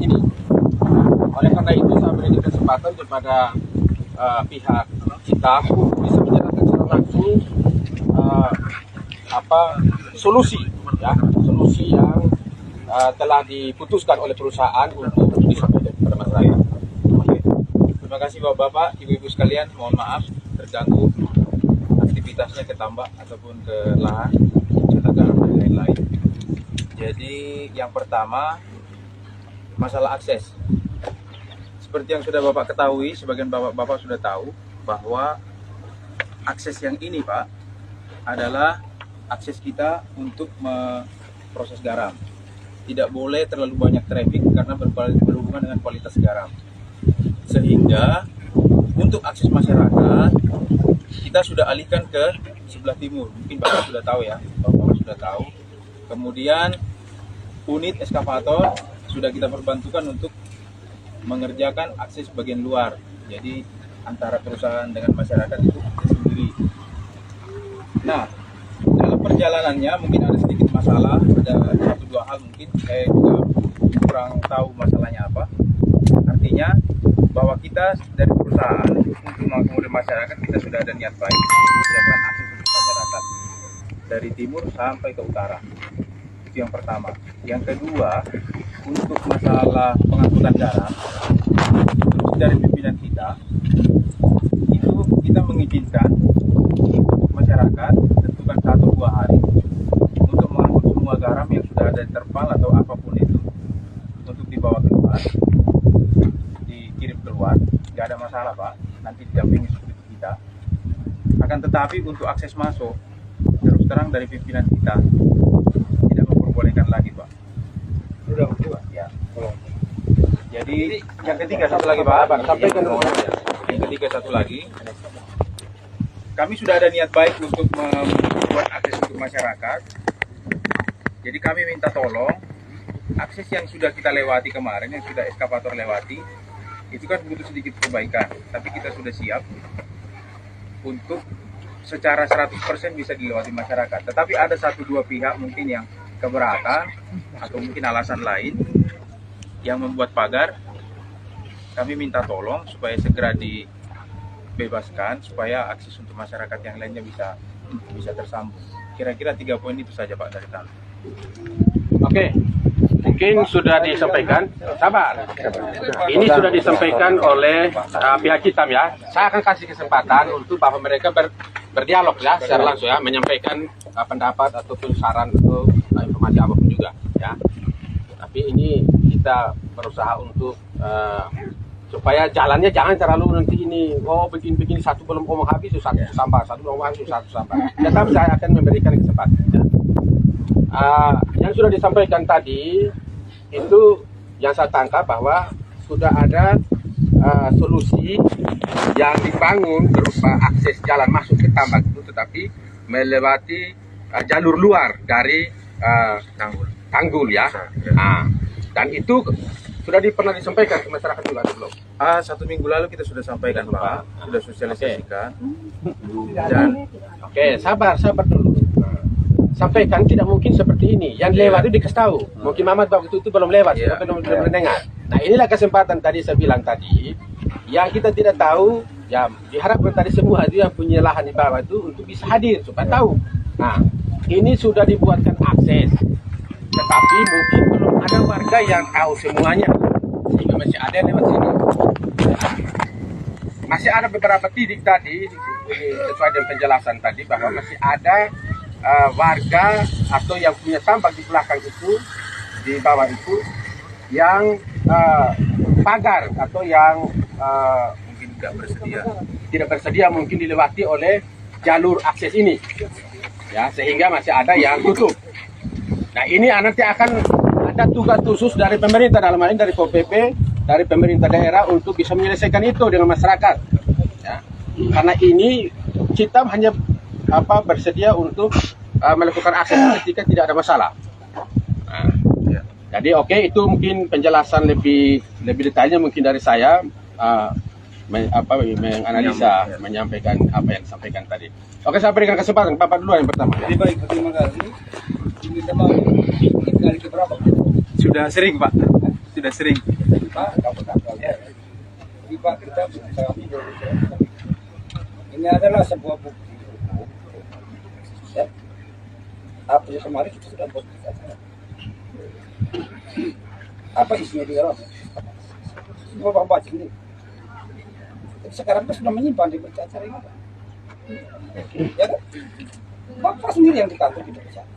ini. Oleh karena itu saya berikan kesempatan kepada pihak kita bisa menjalankan secara langsung solusi yang telah diputuskan oleh perusahaan untuk disampaikan kepada masyarakat. Oke. Terima kasih Bapak-bapak, Ibu-ibu sekalian, mohon maaf terganggu aktivitasnya ke tambak ataupun ke lahan, garam dan lain-lain. Jadi yang pertama masalah akses. Seperti yang sudah Bapak ketahui, sebagian Bapak-bapak sudah tahu bahwa akses yang ini Pak adalah akses kita untuk memproses garam. Tidak boleh terlalu banyak traffic karena berhubungan dengan kualitas garam. Sehingga untuk akses masyarakat kita sudah alihkan ke sebelah timur. Mungkin Bapak sudah tahu ya, Bapak sudah tahu. Kemudian unit eskavator sudah kita perbantukan untuk mengerjakan akses bagian luar. Jadi antara perusahaan dengan masyarakat itu sendiri. Nah, dalam perjalanannya mungkin ada sedikit masalah, ada satu dua hal mungkin saya juga kurang tahu masalahnya apa. Artinya bahwa kita dari perusahaan untuk mengakomodir masyarakat kita sudah ada niat baik menyiapkan akses untuk masyarakat dari timur sampai ke utara. Itu yang pertama. Yang kedua, untuk masalah pengangkutan garam dari pimpinan kita itu kita mengizinkan masyarakat tentukan 1-2 hari untuk mengangkut semua garam yang sudah ada di terpal atau apapun itu untuk dibawa keluar, dikirim keluar, nggak ada masalah Pak, nanti didampingi seperti kita. Akan tetapi untuk akses masuk terus terang dari pimpinan kita tidak memperbolehkan lagi Pak. Sudah ya. Jadi yang ketiga satu lagi Pak, sampaikan dulu. Yang ketiga satu lagi, kami sudah ada niat baik untuk membuat akses untuk masyarakat. Jadi kami minta tolong akses yang sudah kita lewati kemarin, yang sudah eskavator lewati, itu kan butuh sedikit perbaikan. Tapi kita sudah siap untuk secara 100% bisa dilewati masyarakat. Tetapi ada 1-2 pihak mungkin yang keberatan atau mungkin alasan lain yang membuat pagar. Kami minta tolong supaya segera dibebaskan supaya akses untuk masyarakat yang lainnya bisa tersambung. Kira-kira 3 poin itu saja Pak dari kami. Oke, mungkin sudah disampaikan. Sabar. Ini sudah disampaikan oleh pihak Citam ya. Saya akan kasih kesempatan untuk Bapak mereka berdialog ya secara langsung ya, menyampaikan pendapat ataupun saran atau informasi apapun juga ya. Tapi ini kita berusaha untuk supaya jalannya jangan terlalu nanti ini bikin satu belum ngomong habis satu sampah, satu belum habis satu sampah. Tetap saya akan memberikan kesempatan ya. Yang sudah disampaikan tadi itu yang saya tangkap bahwa sudah ada solusi yang dibangun berupa akses jalan masuk ke tambak itu tetapi melewati jalur luar dari tanggul ya. Dan itu sudah pernah disampaikan ke masyarakat juga belum? 1 minggu lalu kita sudah sampaikan Pak, sudah sosialisasikan. Dan sabar dulu. Sampaikan tidak mungkin seperti ini. Yang lewat itu dikasih tahu. Mungkin Mamat waktu itu belum lewat, belum mendengar. Nah inilah kesempatan tadi saya bilang tadi, yang kita tidak tahu, ya diharapkan tadi semua itu yang punya lahan di bawah itu untuk bisa hadir supaya tahu. Nah ini sudah dibuatkan akses, tetapi mungkin belum ada warga yang tahu semuanya, sehingga masih ada yang lewat sini. Masih ada beberapa titik tadi, sesuai dengan penjelasan tadi bahwa masih ada warga atau yang punya tambak di belakang itu, di bawah itu, yang pagar atau yang mungkin tidak bersedia mungkin dilewati oleh jalur akses ini, ya sehingga masih ada yang tutup. Nah ini nanti akan ada tugas khusus dari pemerintah, dalam hal ini dari POPP, dari pemerintah daerah untuk bisa menyelesaikan itu dengan masyarakat. Ya. Karena ini kita hanya bersedia untuk melakukan akses ketika tidak ada masalah. Nah, jadi itu mungkin penjelasan lebih detailnya mungkin dari saya menganalisa, menyampaikan apa yang disampaikan tadi. Oke, saya berikan kesempatan Bapak dulu yang pertama. Jadi baik, terima kasih. Ini kali keberapa? Sudah sering Pak. sudah sering. Pak, jadi Pak, kita ini adalah sebuah bukti ya. April kemarin kita sudah buat acara. Apa isinya di dalam? Bapak baca ini. Jadi sekarang kita sudah menyimpan di berita acara ini, Pak. Ya kan? Bapak sendiri yang di kantor kita bicara.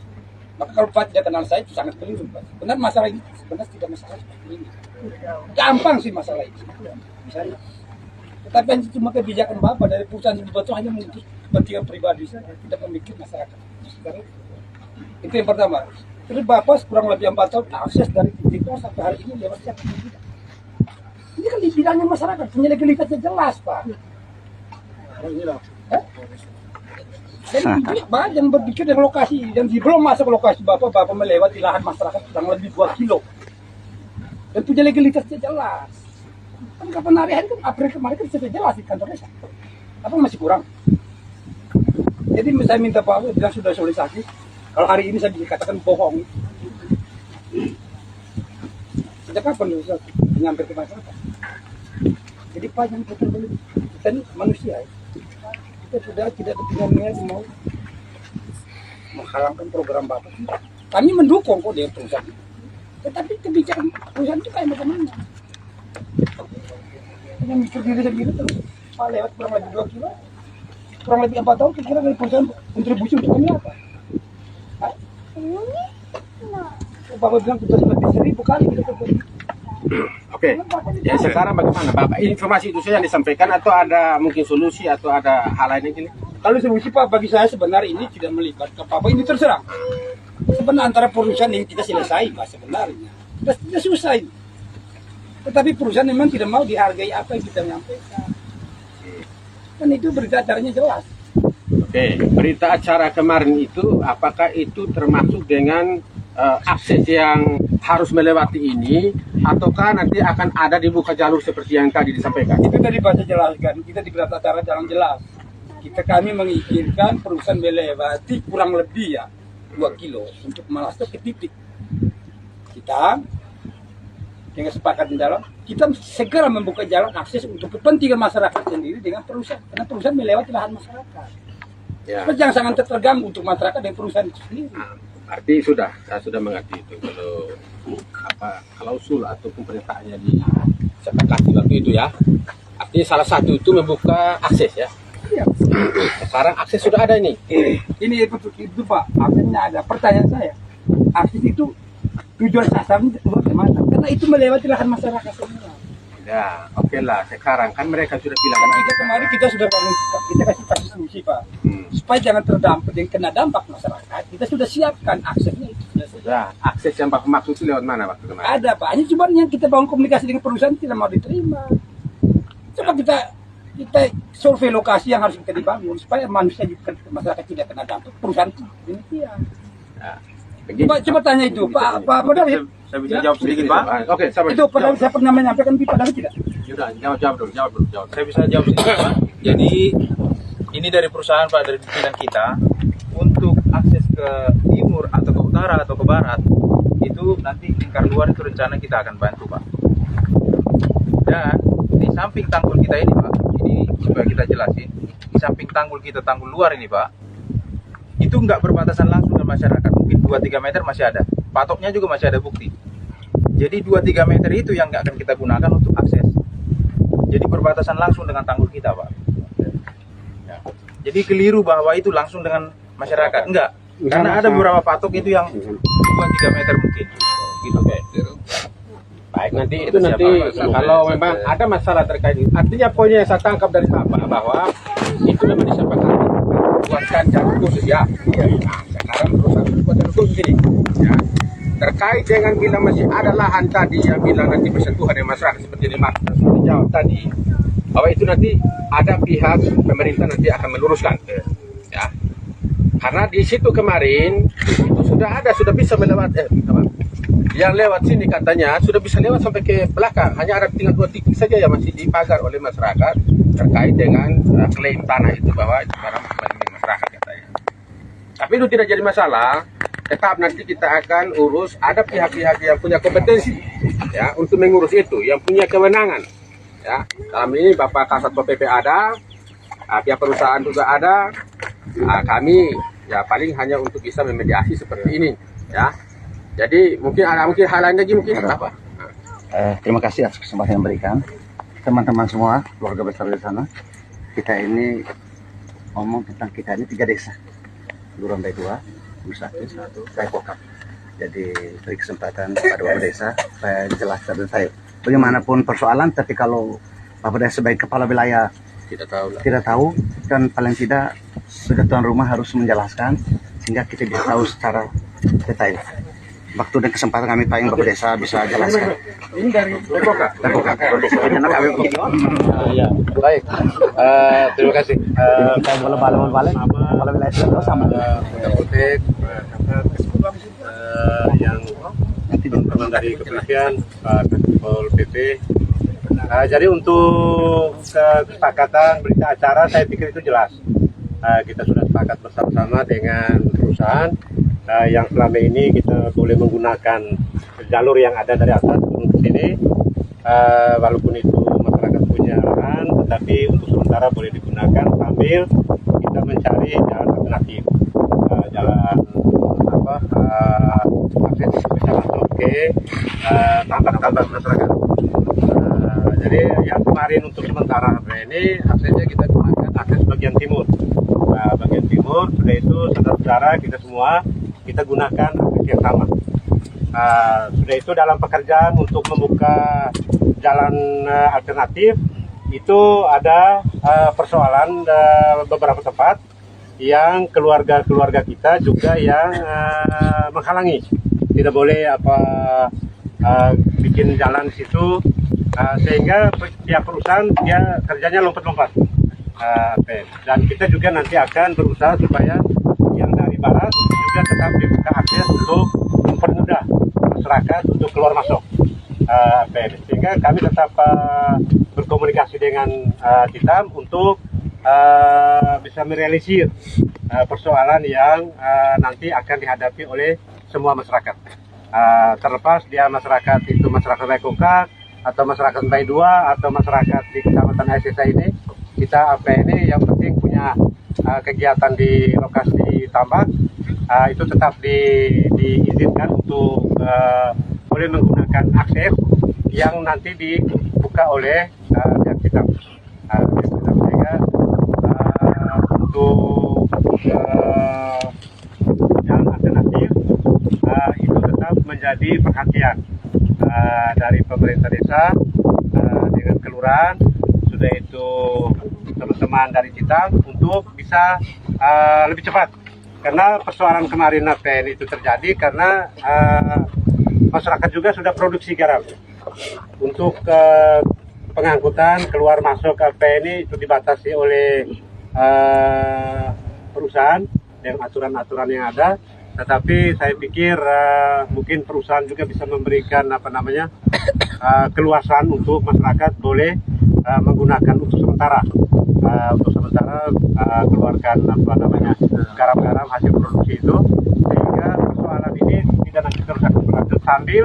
Maka kalau Pak tidak kenal saya itu sangat keliru, Pak. Benar masalah ini sebenarnya tidak masalah seperti ini. Gampang sih masalah ini. Misalnya. Tetapi hanya cuma kebijakan Bapak dari perusahaan itu hanya untuk kepentingan pribadi saja, tidak memikir masyarakat. Sekarang, itu yang pertama. Terus Bapak kurang lebih 4 tahun akses dari titik nol sampai hari ini lewat siapa pun tidak. Ini kan di bidangnya masyarakat, punya legalitasnya jelas, Pak. Dan Bapak yang berpikir dari lokasi, dan belum masuk ke lokasi Bapak melewati lahan masyarakat kurang lebih 2 kilo. Dan punya legalitasnya jelas. Kan kapan hari kan April kemarin kan sudah jelas di kantor desa. Apa masih kurang? Jadi saya minta Pak bilang sudah sosialisasi. Kalau hari ini saya dikatakan bohong. Sejak kapan bisa nyampe ke masyarakat? Jadi Pak yang betul-betul kita ini manusia ya. Kita sudah tidak kepentingan mau menghalangkan program Bapak. Kami mendukung kok dia perusahaan. Tetapi kebijakan perusahaan itu kayak bagaimana? Yang mikir diri sendiri terus Pak lewat kurang lebih 2 kilo, kurang lebih 4 tahun kira-kira dari perusahaan kontribusi untuk kami apa? Bapak bilang kita lebih 1000 kali kita kontribusi. Oke, ya sekarang bagaimana Bapak? Informasi itu saja yang disampaikan atau ada mungkin solusi atau ada hal lain ini? Kalau solusi Pak bagi saya sebenarnya ini tidak melibatkan Bapak, ini terserah. Sebenarnya antara perusahaan yang kita selesai Pak sebenarnya. Kita susah ini. Tetapi perusahaan memang tidak mau dihargai apa yang kita menyampaikan. Dan itu berita acaranya jelas. Oke, berita acara kemarin itu apakah itu termasuk dengan akses yang harus melewati ini ataukah nanti akan ada dibuka jalur seperti yang tadi disampaikan? Itu tadi Pak saya jelaskan, kita di berita acara jalan jelas. Kami mengizinkan perusahaan melewati kurang lebih ya 2 kilo untuk masuk ke titik. Kita dengan sepakat di dalam, kita segera membuka jalan akses untuk kepentingan masyarakat sendiri dengan perusahaan. Karena perusahaan melewati lahan masyarakat. Ya. Jangan sangat terganggu untuk masyarakat dan perusahaan itu sendiri. Arti saya sudah mengerti itu kalau klausul ataupun perintahnya disepakati waktu itu ya. Artinya salah satu itu membuka akses ya. Iya. Sekarang akses sudah ada ini. Ini itu Pak, akhirnya ada pertanyaan saya. Akses itu tujuan sasarannya bagaimana? Karena itu melewati lahan masyarakat semua. Ya, oke lah. Sekarang kan mereka sudah bilang. Kan kita kemarin kita sudah kita kasih solusi Pak, supaya jangan terdampak dan kena dampak masyarakat. Kita sudah siapkan aksesnya itu. Ya, akses yang Bapak maksud itu lewat mana waktu kemarin? Ada Pak, hanya cuma yang kita bangun komunikasi dengan perusahaan tidak mau diterima. Coba kita survei lokasi yang harus kita dibangun supaya manusia juga masyarakat tidak kena dampak perusahaan itu demikian. Ya, Coba tanya itu Pak David. Saya bisa jawab sedikit Pak. Oke, sabar. Itu Pak David saya pernah menyampaikan Pak David tidak? Sudah, jawab dulu. Saya bisa jawab sedikit Pak. Jadi ini dari perusahaan Pak, dari pimpinan kita untuk akses ke timur atau ke utara atau ke barat itu nanti lingkar luar itu rencana kita akan bantu Pak. Dan di samping tanggul kita ini Pak, ini supaya kita jelasin, di samping tanggul kita, tanggul luar ini Pak, itu nggak berbatasan langsung dengan masyarakat, mungkin 2-3 meter masih ada, patoknya juga masih ada bukti. Jadi 2-3 meter itu yang nggak akan kita gunakan untuk akses. Jadi berbatasan langsung dengan tanggul kita Pak. Ya. Jadi keliru bahwa itu langsung dengan masyarakat, enggak. Karena ada beberapa patok itu yang 2-3 meter mungkin. Gitu kayak. Baik, nanti kalau memang ada masalah terkait itu. Artinya poin yang saya tangkap dari Bapak bahwa itu memang disepakati buatkan jalur khusus ya. Nah, sekarang perusahaan buat jalur khusus ini. Ya. Terkait dengan bila masih ada lahan tadi yang bila nanti bersentuhan dengan masyarakat seperti ini Mas sudah dijawab tadi bahwa itu nanti ada pihak pemerintah nanti akan meluruskan. Ya. Karena di situ kemarin itu sudah bisa melewati yang lewat sini katanya sudah bisa lewat sampai ke belakang, hanya ada tinggal 2 titik saja yang masih dipagar oleh masyarakat terkait dengan klaim tanah itu bahwa itu barang milik masyarakat katanya. Tapi itu tidak jadi masalah, tetap nanti kita akan urus, ada pihak-pihak yang punya kompetensi ya untuk mengurus itu, yang punya kewenangan. Ya, dalam ini Bapak Kasatpol PP ada, pihak perusahaan juga ada. Kami ya paling hanya untuk bisa memediasi seperti ini, ya. Jadi mungkin hal lain lagi mungkin apa? Terima kasih atas kesempatan yang diberikan teman-teman semua, keluarga besar di sana. Kita ini ngomong tentang kita ini 3 desa, Luar Lantai 2, Nusa saya Kokap. Jadi beri kesempatan pada Bapak Desa saya jelaskan saya bagaimanapun persoalan, tapi kalau Bapak Desa sebagai kepala wilayah tidak tahu, dan paling tidak sebagai tuan rumah harus menjelaskan sehingga kita bisa tahu secara detail. Waktu dan kesempatan kami pengen Bapak Desa bisa jelaskan. Ini dari Kokap. Ya, baik. Terima kasih. Kita balik kalau wilayah itu sama. Yang teman dari kepolisian, Pak Kasatpol PP. Jadi untuk kesepakatan berita acara saya pikir itu jelas. Kita sudah sepakat bersama-sama dengan perusahaan yang selama ini kita boleh menggunakan jalur yang ada dari atas turun ke sini, walaupun itu masyarakat punya lahan, tetapi untuk sementara boleh digunakan sambil kita mencari jalan alternatif, jalan akses bisa masuk ke tambak-tambak masyarakat. Jadi yang kemarin untuk sementara ini aksesnya kita gunakan akses bagian timur. Bagian timur, sudah itu saudara-saudara kita semua kita gunakan akses yang sama. Sudah itu dalam pekerjaan untuk membuka jalan alternatif itu ada persoalan beberapa tempat yang keluarga-keluarga kita juga yang menghalangi, tidak boleh bikin jalan di situ, sehingga pihak perusahaan dia kerjanya lompat-lompat. Dan kita juga nanti akan berusaha supaya yang dari barat juga tetap dibuka akses untuk mempermudah masyarakat untuk keluar masuk. Sehingga kami tetap berkomunikasi dengan Citam untuk bisa merealisir persoalan yang nanti akan dihadapi oleh semua masyarakat. Terlepas dia masyarakat itu masyarakat Bayi Kokap atau masyarakat Bayi 2 atau masyarakat di Kecamatan Aisesa ini, kita ini yang penting punya kegiatan di lokasi tambak itu tetap diizinkan untuk boleh menggunakan akses yang nanti dibuka oleh pihak Citam. Sehingga untuk jalan alternatif itu tetap menjadi perhatian dari pemerintah desa dengan kelurahan, sudah itu teman-teman dari Citam untuk bisa lebih cepat, karena persoalan kemarin APN itu terjadi karena masyarakat juga sudah produksi garam untuk pengangkutan keluar masuk APN ini itu dibatasi oleh perusahaan dengan aturan-aturan yang ada. Tetapi saya pikir mungkin perusahaan juga bisa memberikan keluasan untuk masyarakat boleh menggunakan untuk sementara keluarkan garam-garam hasil produksi itu, sehingga persoalan ini tidak nanti terus akan berlanjut sambil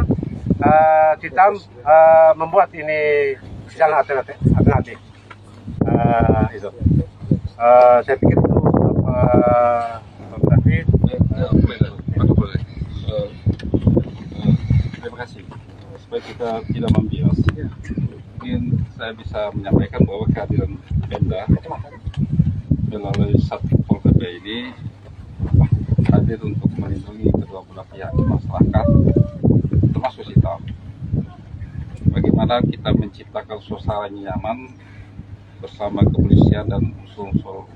Citam membuat ini jalan alternatif. Itu saya pikir itu terima kasih. Supaya kita tidak membias, mungkin saya bisa menyampaikan bahwa kehadiran Pemda melalui Satpol PP ini hadir untuk melindungi kedua belah pihak masyarakat, termasuk Citam. Bagaimana kita menciptakan suasana nyaman bersama kepolisian dan unsur-unsur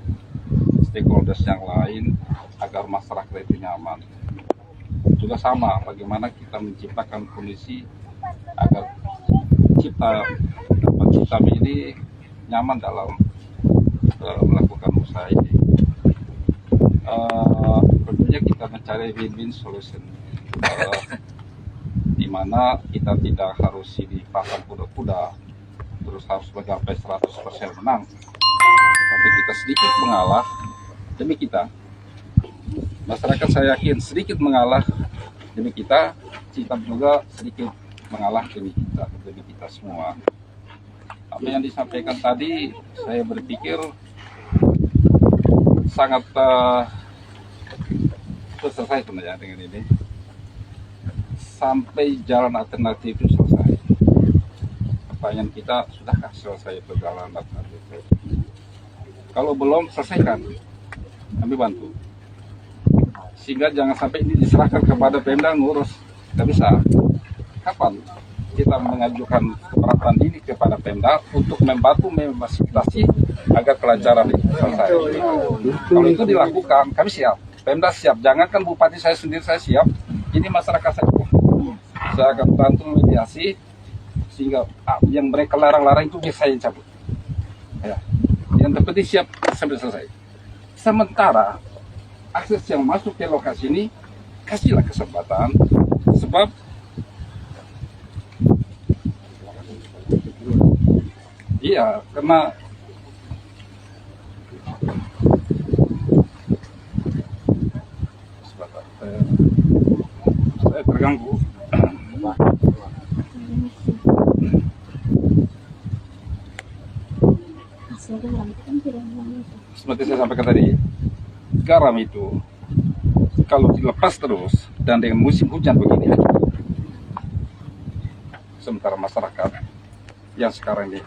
stakeholders yang lain agar masyarakat itu nyaman. Juga sama, bagaimana kita menciptakan kondisi agar Citam ini nyaman dalam melakukan usaha ini. Tentunya kita mencari win-win solution, di mana kita tidak harus dipasang kuda-kuda terus harus mencapai 100% menang, tapi kita sedikit mengalah demi kita. Masyarakat saya yakin sedikit mengalah demi kita, Citam juga sedikit mengalah demi kita semua. Apa yang disampaikan tadi, saya berpikir sangat selesai sebenarnya dengan ini. Sampai jalan alternatif itu selesai. Pertanyaan kita, sudahkah selesai perjalanan alternatif? Kalau belum, selesaikan. Kami bantu. Sehingga jangan sampai ini diserahkan kepada Pemda ngurus. Tidak bisa. Kapan kita mengajukan keberatan ini kepada Pemda untuk membantu memfasilitasi agar kelancaran itu selesai. Kalau itu dilakukan, kami siap. Pemda siap. Jangankan bupati saya sendiri, saya siap. Ini masyarakat saya akan bantu mediasi sehingga yang mereka larang-larang itu saya cabut. Ya. Yang terpenting siap sampai selesai. Sementara akses yang masuk ke lokasi ini kasihlah kesempatan, sebab iya, karena saya terganggu. Seperti saya sampaikan tadi, garam itu kalau dilepas terus dan dengan musim hujan begini, sementara masyarakat yang sekarang ini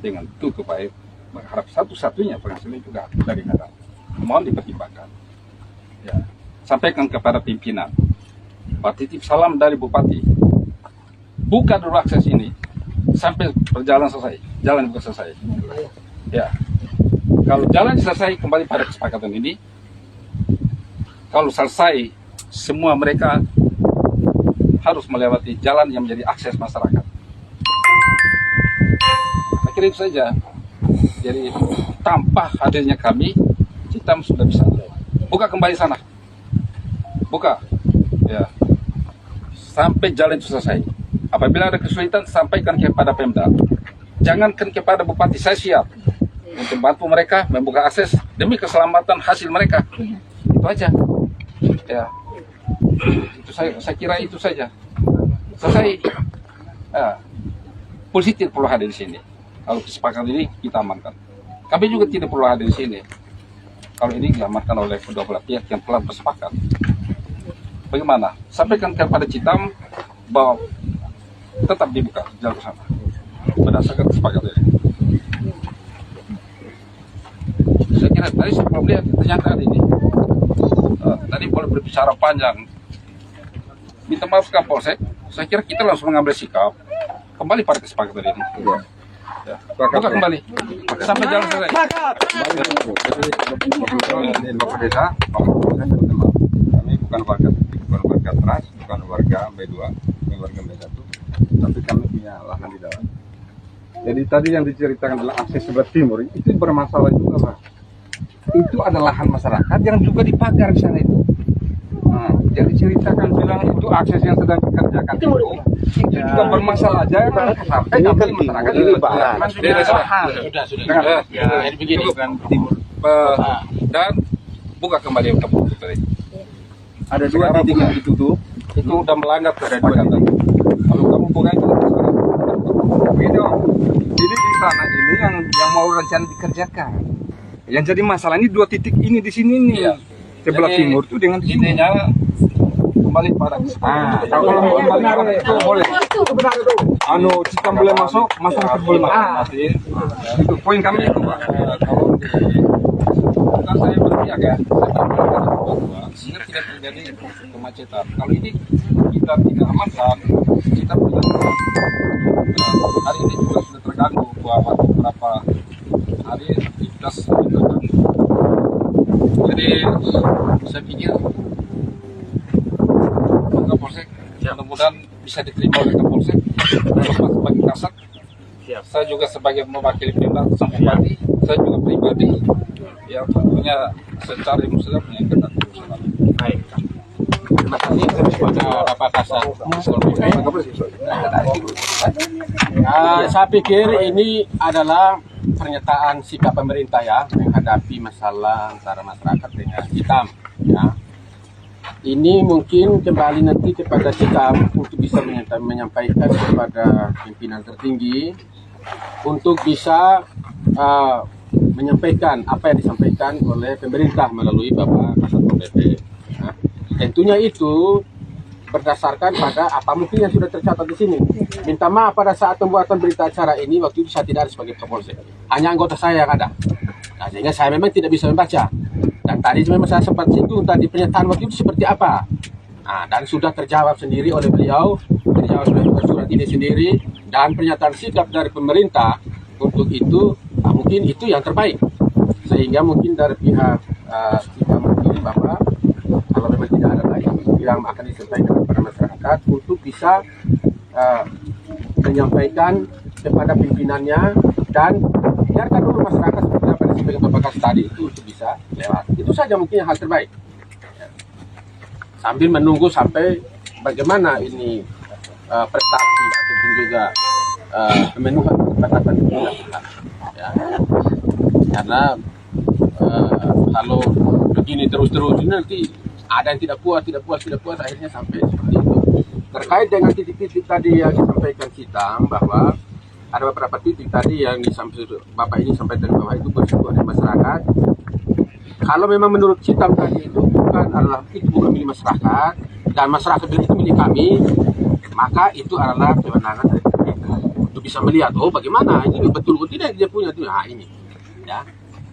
dengan tutup air berharap satu-satunya penghasilan juga dari garam. Mohon dipertimbangkan. Ya, sampaikan kepada pimpinan. Pak, titip salam dari Bupati. Buka dulu akses ini sampai perjalanan selesai. Jalan buka selesai. Ya. Kalau jalan selesai, kembali pada kesepakatan ini. Kalau selesai, semua mereka harus melewati jalan yang menjadi akses masyarakat. Saya kira itu saja. Jadi tanpa hadirnya kami, Citam sudah bisa. Buka kembali sana. Buka. Ya. Sampai jalan itu selesai. Apabila ada kesulitan, sampaikan kepada Pemda. Jangankan kepada Bupati, saya siap untuk bantu mereka membuka akses demi keselamatan hasil mereka. Itu aja. Ya. Itu saya kira itu saja. Selesai. Ya. Polisi tidak perlu hadir di sini. Kalau kesepakatan ini kita amankan. Kami juga tidak perlu hadir di sini. Kalau ini diamankan oleh kedua belah pihak yang telah bersepakat. Bagaimana? Sampaikan kepada Citam bahwa tetap dibuka jalan ke sana berdasarkan kesepakatan ini. Saya kira tadi saya belum lihat ternyata ini. Tadi boleh berbicara panjang. Minta maaf ke Kapolsek. Saya kira kita langsung mengambil sikap kembali pada kesepakatan ini. Ya. Buka kembali sampai jalan selesai. Bapak Desa, kami bukan warga Trans, bukan warga B2, bukan warga B1, tapi kami punya lahan di dalam. Jadi tadi yang diceritakan adalah akses sebelah timur itu bermasalah juga, Pak. Itu adalah lahan masyarakat yang juga dipagar di sana itu. Nah, yang diceritakan bilang itu akses yang sedang dikerjakan itu juga bermasalah aja. Sampai kami masyarakat itu sudah. Jadi begini kan timur dan buka kembali kampung tadi. Ada dua titik yang ditutup, itu udah melanggar kesepakatan. Kalau kamu buka itu begitu. Jadi di sana ini yang mau rencana dikerjakan. Yang jadi masalah ini dua titik ini di sini nih. Iya. Sebelah timur itu dengan intinya kembali pada kesepakatan. Kalau mau kembali itu boleh. Citam boleh masuk, masyarakat boleh masuk. Itu poin kami itu, Pak. Kalau saya berpihak ya, sehingga tidak terjadi kemacetan. Kalau ini kita tidak amankan, kita tidak. Hari ini juga sudah terganggu beberapa hari aktivitas terganggu. Jadi saya pikir Kapolsek mudah-mudahan bisa diterima oleh Kapolsek. Sebagai kasat, saya juga sebagai mewakili Pemda sang Bupati, saya juga pribadi yang tentunya secara emosional menyangkut urusan. Baik. Terima kasih kepada Bapak Kasat. Saya pikir ini adalah pernyataan sikap pemerintah ya menghadapi masalah antara masyarakat dengan Citam. Ya. ini mungkin kembali nanti kepada kita untuk bisa menyampaikan kepada pimpinan tertinggi untuk bisa menyampaikan apa yang disampaikan oleh pemerintah melalui Bapak Kasatpol PP. Nah, tentunya itu berdasarkan pada apa mungkin yang sudah tercatat di sini. Minta maaf pada saat pembuatan berita acara ini, waktu itu saya tidak ada sebagai Kapolsek, hanya anggota saya yang ada. Nah, sehingga saya memang tidak bisa membaca. Dan tadi memang saya sempat singgung tadi pernyataan waktu itu seperti apa. Nah, dan sudah terjawab sendiri oleh beliau, terjawab oleh surat ini sendiri, dan pernyataan sikap dari pemerintah untuk itu, nah, mungkin itu yang terbaik. Sehingga mungkin dari pihak kita mungkin Bapak, kalau memang tidak ada lagi yang akan disampaikan kepada masyarakat untuk bisa menyampaikan kepada pimpinannya dan biarkan dulu masyarakat seperti apa yang disampaikan Bapak Kas tadi itu untuk bisa lewat. Itu saja mungkin yang hal terbaik. Sambil menunggu sampai bagaimana ini prestasi ataupun juga pemenuhan kesepakatan itu dilakukan. Ya. Karena kalau begini terus-terus ini nanti ada yang tidak puas, akhirnya sampai seperti itu. Terkait dengan titik-titik tadi yang disampaikan Citam, bahwa ada beberapa titik tadi yang disampaikan Bapak ini sampaikan bahwa itu bersentuhan dengan masyarakat. Kalau memang menurut Citam tadi itu bukan milik masyarakat dan masyarakat itu milik kami, maka itu adalah kewenangan dari pemerintah untuk bisa melihat bagaimana ini betul atau tidak dia punya itu. Nah ini, ya.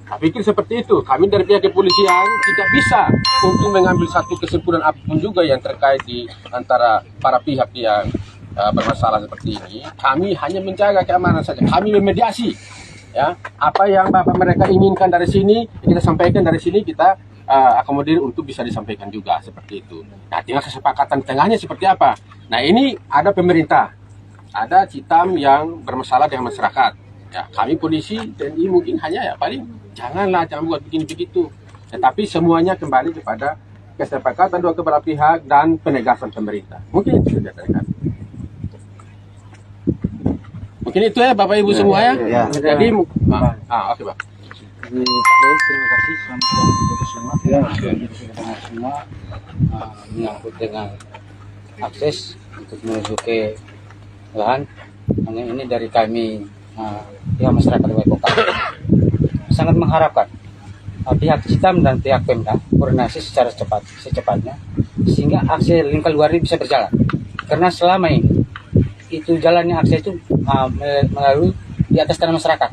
Saya pikir seperti itu. Kami dari pihak kepolisian tidak bisa untuk mengambil satu kesimpulan apapun juga yang terkait di antara para pihak yang bermasalah seperti ini. Kami hanya menjaga keamanan saja. Kami memediasi, ya. Apa yang Bapak mereka inginkan dari sini kita sampaikan, dari sini kita akomodir untuk bisa disampaikan juga seperti itu. Nah, tinggal kesepakatan tengahnya seperti apa. Nah, ini ada pemerintah, ada Citam yang bermasalah dengan masyarakat. Ya, kami polisi TNI mungkin hanya ya paling jangan buat begini begitu. Tetapi semuanya kembali kepada kesepakatan dua belah pihak dan penegasan pemerintah. Mungkin itu saja dari kami. Mungkin itu ya Bapak Ibu semua ya. Jadi oke Pak. Baik, terima kasih semua menyangkut dengan akses untuk menuju ke lahan. Hanya ini dari kami pihak masyarakat Waikokak sangat mengharapkan pihak Citam dan pihak Pemda koordinasi secara secepatnya sehingga akses link keluar ini bisa berjalan. Karena selama ini itu jalannya akses itu melalui di atas tanah masyarakat.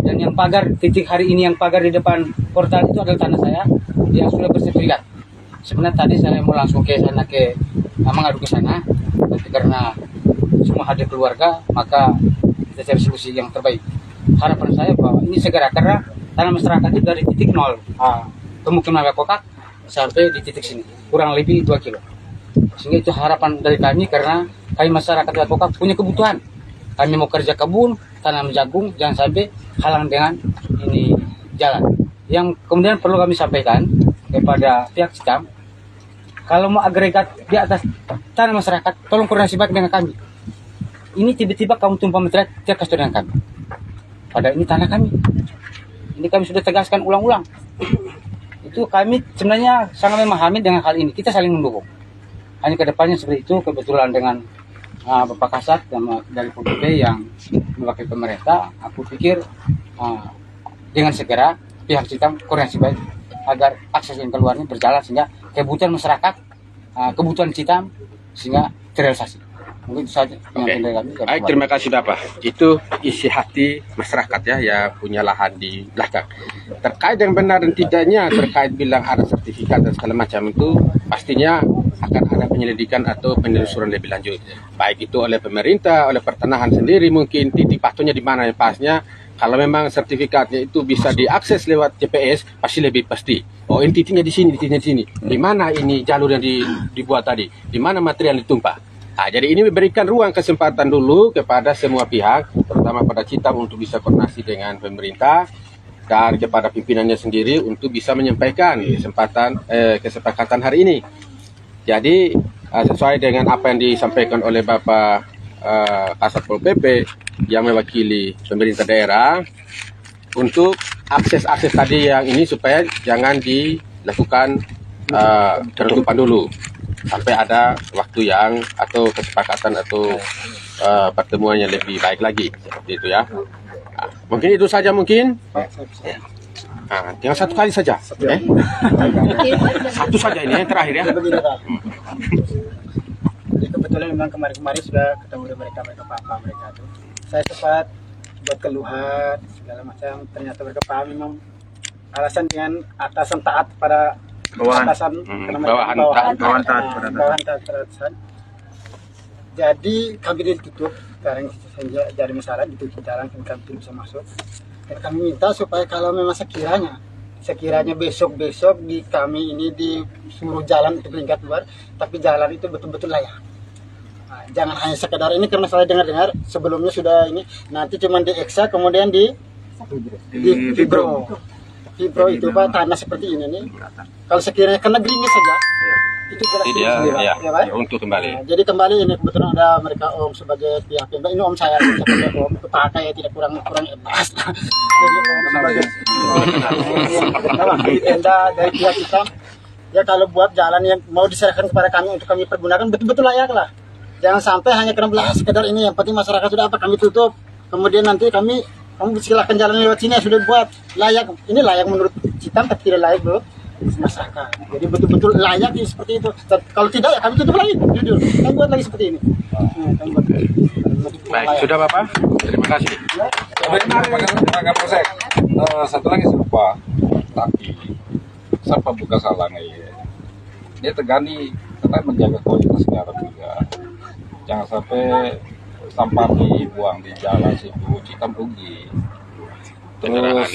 Dan yang pagar titik hari ini yang pagar di depan portal itu adalah tanah saya yang sudah bersertifikat. Sebenarnya tadi saya mau langsung ke sana mengadu ke sana, tapi karena semua hadir keluarga maka kita cari solusi yang terbaik. Harapan saya bahwa ini segera karena tanah masyarakat itu dari titik 0 pemukiman Waikokak sampai di titik sini kurang lebih 2 kilo. Sehingga itu harapan dari kami karena kami masyarakat Waikokak punya kebutuhan. Kami mau kerja kebun, tanam jagung, jangan sampai halang dengan ini jalan. Yang kemudian perlu kami sampaikan kepada pihak Citam, kalau mau agregat di atas tanah masyarakat, tolong koordinasi baik dengan kami. Ini tiba-tiba kamu tumpah material tidak kasih dengan kami. Padahal ini tanah kami. Ini kami sudah tegaskan ulang-ulang. Itu kami sebenarnya sangat memahami dengan hal ini. Kita saling mendukung. Hanya kedepannya seperti itu, kebetulan dengan Bapak Kasat dari PPP yang mewakili pemerintah, aku pikir dengan segera pihak Citam koordinasi baik agar akses yang keluarnya berjalan sehingga kebutuhan masyarakat, kebutuhan Citam sehingga terrealisasi. Mungkin itu saja. Oke. Baik, terima kasih Bapak. Itu isi hati masyarakat ya yang punya lahan di belakang. Terkait yang benar dan tidaknya, terkait bilang ada sertifikat dan segala macam itu, pastinya akan ada penyelidikan atau penelusuran lebih lanjut. Baik itu oleh pemerintah, oleh pertanahan sendiri mungkin titik patuhnya di mana yang pasnya. Kalau memang sertifikatnya itu bisa diakses lewat GPS, pasti lebih pasti. Oh, ini titiknya di sini, titiknya di sini. Di mana ini jalur yang dibuat tadi? Di mana material ditumpah? Nah, jadi ini memberikan ruang kesempatan dulu kepada semua pihak, terutama pada Citam untuk bisa koordinasi dengan pemerintah dan kepada pimpinannya sendiri untuk bisa menyampaikan kesepakatan hari ini. Jadi sesuai dengan apa yang disampaikan oleh Bapak Kasatpol PP yang mewakili pemerintah daerah untuk akses-akses tadi yang ini supaya jangan dilakukan penutupan dulu sampai ada waktu yang atau kesepakatan atau pertemuan yang lebih baik lagi seperti itu ya. Nah, mungkin itu saja mungkin. Nah, tinggal satu kali saja. Satu saja ini yang terakhir ya. Begini Pak. Jadi kebetulan memang kemarin-kemarin sudah ketemu dengan mereka papa mereka tuh. Saya sempat buat keluhan segala macam. Ternyata mereka paham memang alasan dengan atasan taat pada atasan, karena mereka bawahan taat pada atasan. Jadi kami ditutup sekarang jadi masalah ditutup jalan kami tidak bisa masuk. Dan kami minta supaya kalau memang sekiranya besok di kami ini disuruh jalan untuk lingkar luar, tapi jalan itu betul-betul layak. Nah, jangan hanya sekedar ini, karena saya dengar sebelumnya sudah ini nanti cuma di Eksa kemudian di Fibro itu Pak, tanah seperti ini nih. Kalau sekiranya kena gerimis saja itu jelas Ya, Pak? untuk kembali. Nah, jadi kembali ini kebetulan ada mereka Om sebagai pihak Pemda. Ini Om saya sebagai Om pakai ya tidak kurang emas. Jadi Om sebagai Pemda dari pihak kita ya, kalau buat jalan yang mau diserahkan kepada kami untuk kami pergunakan betul-betul layak lah. Jangan sampai hanya karena sekedar ini, yang penting masyarakat sudah apa kami tutup. Kemudian nanti kamu silakan jalan lewat sini, sudah buat layak. Ini layak menurut kita tapi tidak layak menurut masyarakat. Jadi betul-betul layak seperti itu. Kalau tidak ya kami tutup lagi, jujur. Kami buat lagi seperti ini. Baik, sudah Bapak. Terima kasih. Pak Kapolsek, satu lagi serupa, tapi siapa buka salah ya. Dia tegani karena menjaga kualitas garam juga. Jangan sampai sampah dibuang di jalan situ, Citam rugi. Terus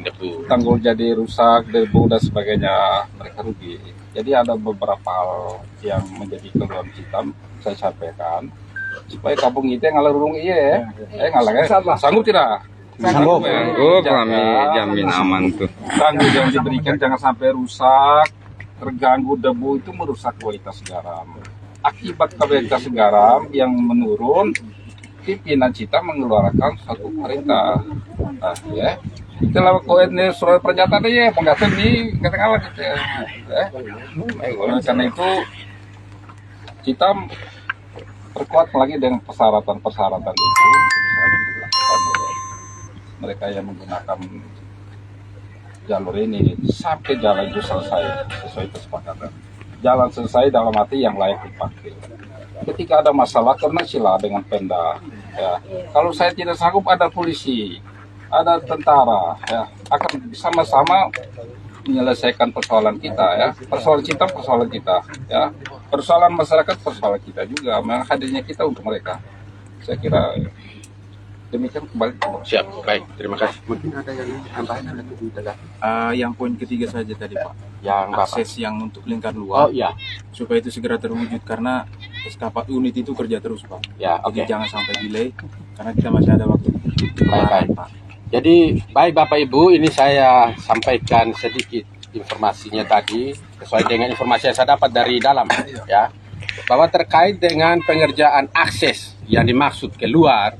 debu. tanggul jadi rusak, debu dan sebagainya, mereka rugi. Jadi ada beberapa hal yang menjadi keluhan Citam, saya sampaikan supaya kampung itu ngalah rurung iya, ngalah sanggup tidak? Sanggup. Kami jamin aman tuh. Tanggul yang diberikan jangan sampai rusak, terganggu debu itu merusak kualitas garam. Akibat kualitas garam yang menurun, pimpinan Citam mengeluarkan satu perintah. Nah, ya. Itulah kau ini surat pernyataan ya, penggantian ini katakanlah gitu ya. Oleh karena itu Citam perkuat lagi dengan persyaratan itu misalnya dilakukan oleh mereka yang menggunakan jalur ini sampai jalan itu selesai sesuai kesepakatan. Jalan selesai dalam arti yang layak dipakai. Ketika ada masalah, koordinasilah dengan Pemda. Ya. Kalau saya tidak sanggup, ada polisi, ada tentara, ya, akan sama-sama menyelesaikan persoalan kita, ya. Persoalan kita, persoalan kita, ya. Persoalan masyarakat, persoalan kita juga. Memang hadirnya kita untuk mereka. Saya kira demikian kembali. Siap, baik, terima kasih. Mungkin ada yang tambahan ada di dalam. Yang poin ketiga saja tadi Pak, Yang Bapak. akses yang untuk lingkar luar, Oh iya, supaya itu segera terwujud karena SK4 unit itu kerja terus Pak. ya, Jadi oke. jangan sampai delay karena kita masih ada waktu. Baik. Pak. Jadi baik Bapak Ibu, ini saya sampaikan sedikit informasinya tadi sesuai dengan informasi yang saya dapat dari dalam, ya, bahwa terkait dengan pengerjaan akses yang dimaksud keluar,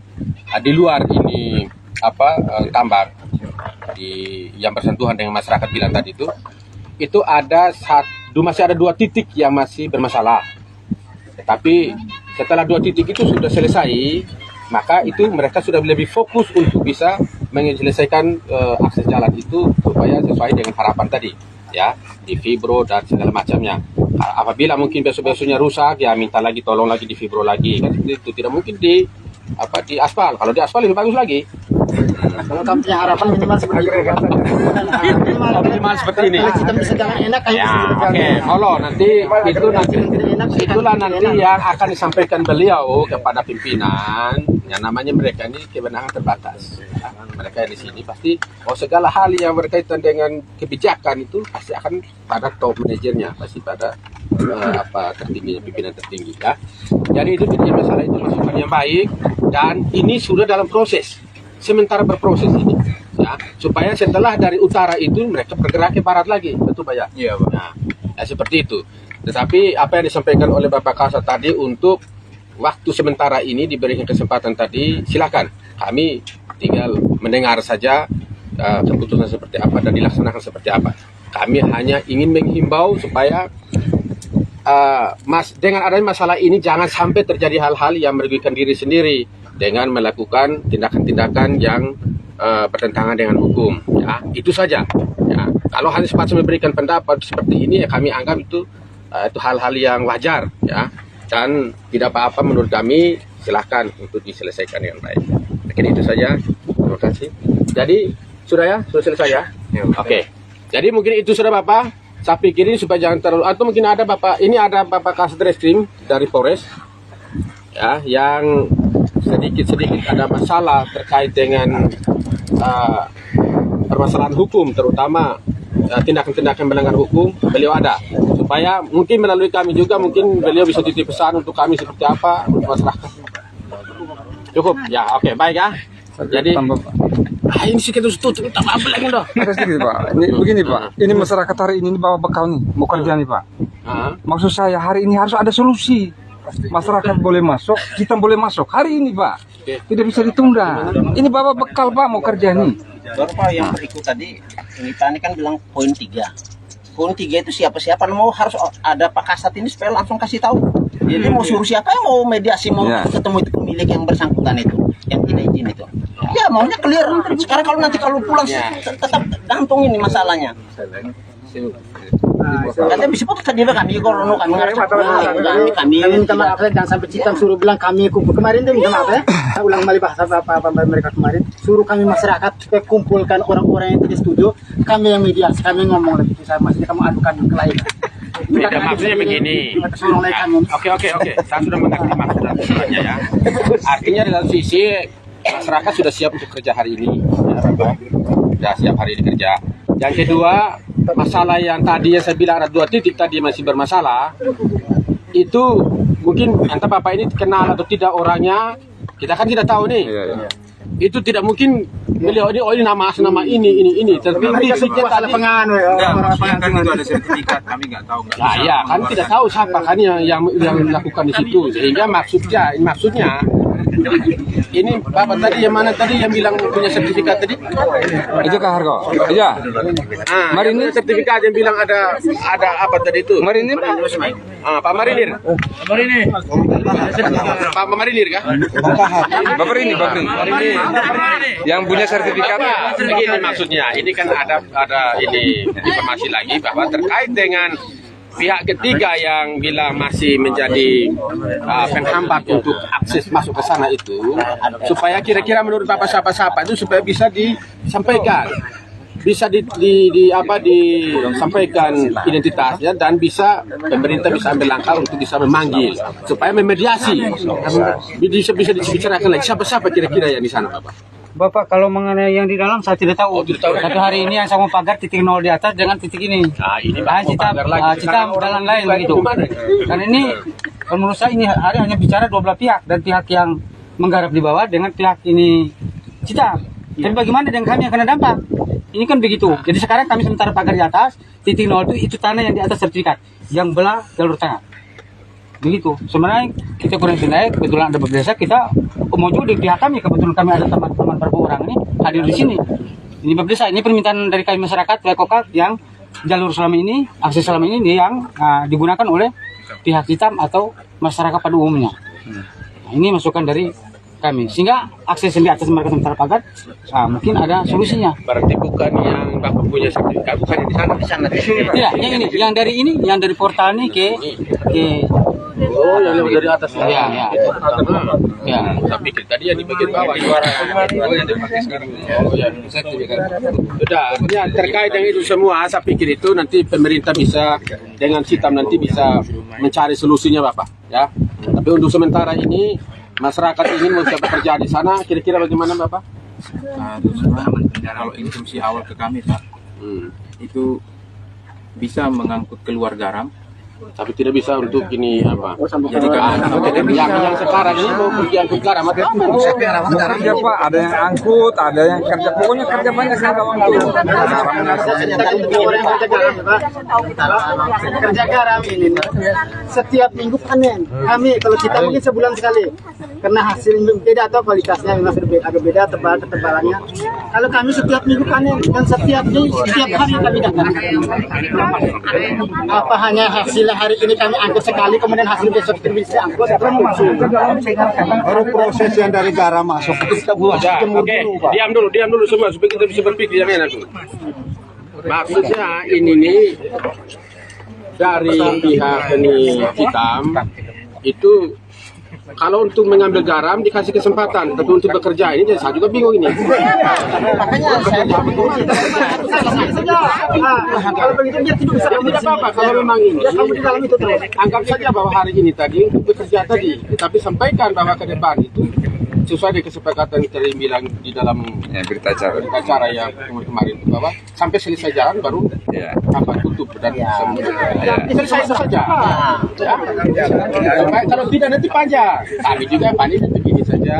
di luar ini tambak yang bersentuhan dengan masyarakat bilang tadi itu ada masih ada 2 titik yang masih bermasalah. Tetapi setelah 2 titik itu sudah selesai, maka itu mereka sudah lebih fokus untuk bisa menyelesaikan akses jalan itu supaya sesuai dengan harapan tadi, ya, di fibro dan segala macamnya. Apabila mungkin besok-besoknya rusak, ya minta lagi tolong lagi di fibro lagi, kan itu tidak mungkin di aspal. Kalau di aspal lebih bagus lagi. Kalau kami punya harapan minimal seperti itu. Minimal seperti ini. Kita bisa jalan enak kayak Ya, oke. Kalau nanti itulah nanti yang akan disampaikan beliau kepada pimpinan. Yang namanya mereka ini kewenangan terbatas. Ya, mereka di sini pasti segala hal yang berkaitan dengan kebijakan itu pasti akan pada top manajernya, pasti pada tertinggi, pimpinan tertinggi, ya. Jadi itu jadi masalah itu masukan yang baik dan ini sudah dalam proses. Sementara berproses ini, ya, supaya setelah dari utara itu mereka bergerak ke barat lagi, betul Pak ya? Iya Pak. Nah, ya seperti itu. Tetapi apa yang disampaikan oleh Bapak Kasat tadi untuk waktu sementara ini diberikan kesempatan tadi, silakan. Kami tinggal mendengar saja keputusan seperti apa dan dilaksanakan seperti apa. Kami hanya ingin menghimbau supaya dengan adanya masalah ini jangan sampai terjadi hal-hal yang merugikan diri sendiri dengan melakukan tindakan-tindakan yang bertentangan dengan hukum. Ya, itu saja. Ya, kalau hanya semacam memberikan pendapat seperti ini, ya kami anggap itu hal-hal yang wajar, ya, dan tidak apa-apa menurut kami. Silahkan untuk diselesaikan dengan baik. Mungkin itu saja. Terima kasih. Jadi sudah ya, sudah selesai ya. Oke. Jadi mungkin itu sudah Bapak. Saya pikir ini supaya jangan terlalu, atau mungkin ada Bapak, ini ada Bapak Kasat Reskrim dari Polres, ya, yang sedikit ada masalah terkait dengan permasalahan hukum, terutama tindakan-tindakan melanggar hukum. Beliau ada, supaya mungkin melalui kami juga mungkin beliau bisa titip pesan untuk kami seperti apa untuk masyarakat. Cukup ya, oke, baik ya. Jadi ini sih kita tutup tambah apa lagi dong? Ada sedikit Pak. Ini begini Pak. Ini masyarakat hari ini bawa bekal nih, mau kerja nih Pak. Maksud saya hari ini harus ada solusi. Masyarakat boleh masuk, kita boleh masuk hari ini Pak. Tidak bisa ditunda. Ini bawa bekal Pak, mau kerja nih. Baru Pak yang berikut tadi, ini Pak ini kan bilang poin 3. Poin 3 itu siapa-siapa mau harus ada Pak Kasat ini supaya langsung kasih tahu. Jadi mau suruh siapa yang mau mediasi, mau ketemu itu pemilik yang bersangkutan itu, yang tidak izin itu. Ya maunya clear. Sekarang kalau pulang tetap gantung ini masalahnya. Katanya bisa putus tadi kami kalau kami minta maaf ya, jangan sampai Citam suruh bilang kami kumpul kemarin tuh, minta maaf ya. Saya ulang kembali bahasa apa mereka kemarin, suruh kami masyarakat supaya kumpulkan orang-orang yang tidak setuju, kami yang mediasi, kami ngomong lagi sama maksudnya kamu adukan ke lain. Beda maksudnya begini. Oke, saya sudah mengerti maksudnya ya. Artinya dalam sisi masyarakat sudah siap untuk kerja hari ini, ya, Bapak. Sudah siap hari ini kerja. Yang kedua, masalah yang tadi yang saya bilang ada 2 titik tadi masih bermasalah, itu mungkin entah Bapak ini kenal atau tidak orangnya, kita kan tidak tahu nih. Itu tidak mungkin beliau ini nama ini, tapi fisiknya tadi kan itu ada sertifikat, kami nggak tahu. Nah, ya kan tidak tahu siapa kan yang melakukan di situ, sehingga maksudnya ini Bapak tadi yang mana tadi yang bilang punya sertifikat tadi? Itu Kak Hargo. Iya. Mari ini sertifikat yang bilang ada apa tadi itu? Marinir Pak. Pak Marinir. Pak Marinir kah? Bapak ini. Yang punya sertifikat. Begini maksudnya, ini kan ada ini informasi lagi bahwa terkait dengan pihak ketiga yang bilang masih menjadi penghambat untuk akses masuk ke sana itu, supaya kira-kira menurut Bapak siapa-siapa itu supaya bisa disampaikan, bisa disampaikan identitasnya dan bisa pemerintah bisa ambil langkah untuk bisa memanggil supaya memediasi, bisa dibicarakan lagi siapa-siapa kira-kira yang di sana Bapak. Bapak, kalau mengenai yang di dalam saya tidak tahu. Tapi hari ini yang sama pagar titik 0 di atas dengan titik ini. Nah, ini kita jalan lain begitu. Dan ini menurut saya ini hari hanya bicara 2 belah pihak, dan pihak yang menggarap di bawah dengan pihak ini kita. Tapi bagaimana dengan kami yang kena dampak? Ini kan begitu. Jadi sekarang kami sementara pagar di atas, titik 0 itu tanah yang di atas sertifikat, yang belah jalur tengah. Begitu. Sebenarnya kita kurang naik, kebetulan ada desa kita mau juga di pihak kami, kebetulan kami ada teman-teman beberapa orang ini hadir di sini. Ini desa, ini permintaan dari kami masyarakat Kokak yang jalur selama ini, akses selama ini yang digunakan oleh pihak hitam atau masyarakat pada umumnya. Nah, ini masukan dari kami, sehingga akses yang di atas mereka sementara pagar, mungkin ada solusinya. Berarti bukan yang Bapak punya sertifikat, bukan yang di sana. Tidak, yang dari portal ini ke oh, yang dari atas. Ya. Saya pikir tadi yang di bagian bawah suara. Yang dipakai sekarang. Sudah, ya, terkait dengan itu semua, saya pikir itu nanti pemerintah bisa dengan Citam nanti bisa mencari solusinya Bapak, ya. Tapi untuk sementara ini masyarakat ingin mau bekerja di sana, kira-kira bagaimana Bapak? Kalau instruksi awal ke kami Pak, itu bisa mengangkut keluar garam Tapi tidak bisa untuk ini apa? Yang sekarang ini mau pergi angkut garam atau apa? Kerja Pak, ada yang angkut, ada yang kerja, pokoknya kerja banyak kan kawan tuh. Kerja garam ini setiap minggu panen. Kami kalau kita mungkin sebulan sekali. Karena hasil beda atau kualitasnya memang agak beda ketebalannya. Kalau kami setiap minggu panen dan setiap hari kami datang. Apa hanya hasil hari ini kami angkut sekali kemudian hasil besok kita bisa angkut? Baru proses yang dari garam masuk itu kita buat jemur Oke, dulu, Pak. diam dulu semua supaya kita bisa berpikir yang enak dulu. Maksudnya ini nih dari pihak ini hitam itu kalau untuk mengambil garam dikasih kesempatan, tapi untuk bekerja ini saya juga bingung ini. Makanya saya kalau begitu dia tidak bisa Tidak apa-apa kalau memang ini. kamu di dalam itu terus. Anggap saja bahwa hari ini tadi untuk bekerja tadi, tapi sampaikan bahwa ke depan itu sesuai dengan kesepakatan yang tadi bilang di dalam Berita acara yang kemarin itu bahwa sampai selesai jalan baru apa tutup dan itu saya saja. Ya. Kalau tidak nanti panjang. Kami juga panik begini saja.